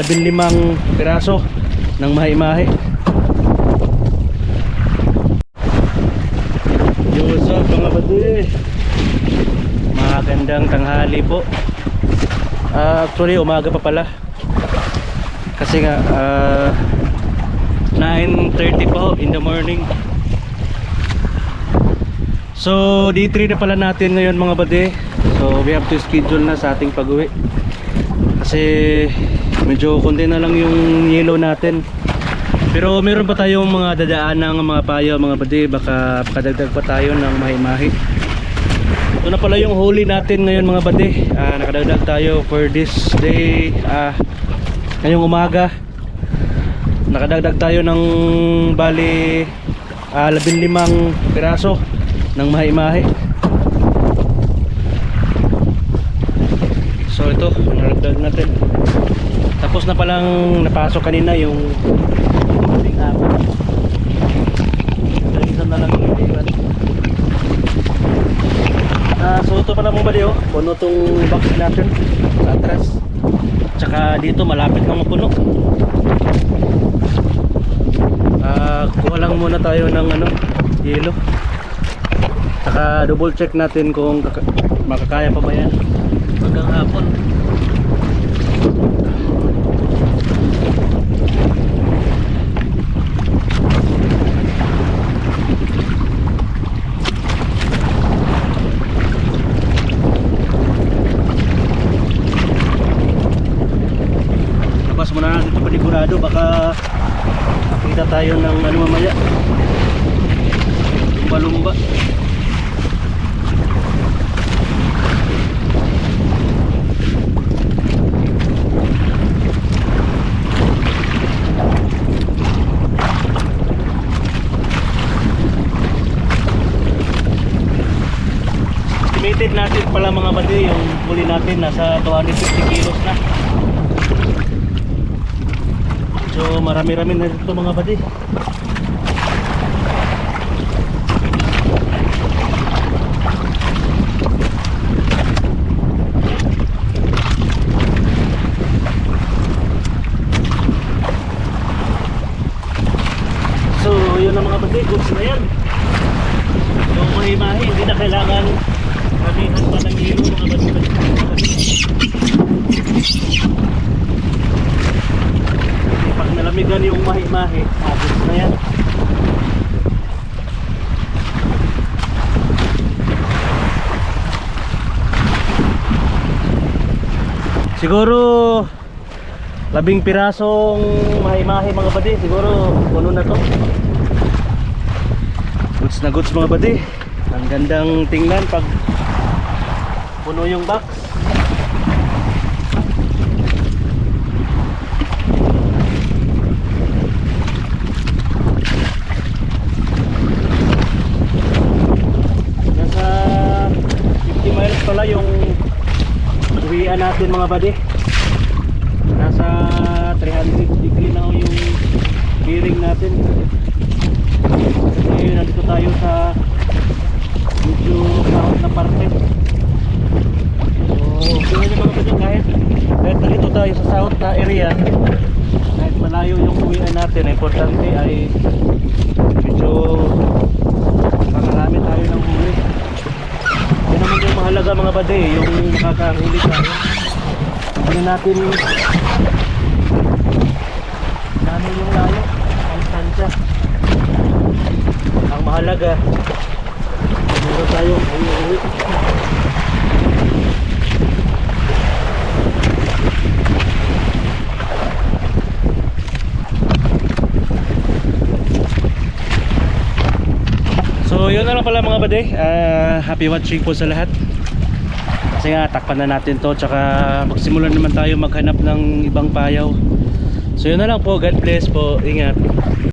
15 piraso ng mahi-mahi. What's up mga buddy? Magandang tanghali po. Actually umaga pa pala. Kasi nga 9:30 po in the morning. So day 3 na pala natin ngayon mga buddy. So we have to schedule na sa ating pag-uwi. Kasi medyo konti na lang yung yellow natin. Pero meron pa tayong mga dadaan ng mga payo mga buddy. Baka pakadagdag pa tayo ng mahi-mahi. Ito na pala yung huli natin ngayon mga buddy. Nakadagdag tayo for this day. Ngayong umaga nakadagdag tayo ng bali 15 piraso ng mahi-mahi. So ito naragdag natin. Tapos na palang napasok kanina yung ating apple. Isa na lang yung iwan. So ito pala mga buddy, puno tong box natin sa atras. Tsaka dito malapit na mapuno. Kuha lang muna tayo ng yelo. Tsaka double check natin kung makakaya pa ba yan hanggang hapon. Labas muna natin ito panigurado, baka makita tayo ng mamaya lumba-lumba. Estimated natin pala mga buddy, yung huli natin nasa 250 kilos na. So marami-rami na ito mga buddy. So yun na mga buddy, goods na yan. Yung mahi-mahi, hindi na kailangan kamihan pa ng hilo mga buddy. Pag nalamigan yung mahi-mahi, goods na yan. Siguro 10 pirasong mahi-mahi mga buddy, siguro puno na to. Goods na goods mga buddy. Ang gandang tingnan pag puno yung box. Nasa 50 miles pala yung uwian natin mga buddy. Nasa 300 degree na yung bearing natin. Kasi nandito tayo sa medyo south na parte. So tingnan nyo mga buddy, kahit nandito tayo sa south na area, kahit malayo yung uwian natin, importante ay medyo makarami tayo ng huli. Yan naman yung mahalaga mga buddy, yung makakahuli tayo. Hindi natin ano yung layo, ang tansya. Ang mahalaga meron tayong uwi. So yun na lang pala mga buddy. Happy watching po sa lahat. Kasi nga takpan na natin to, tsaka magsimulan naman tayo maghanap ng ibang payaw. So yun na lang po, God bless po, ingat.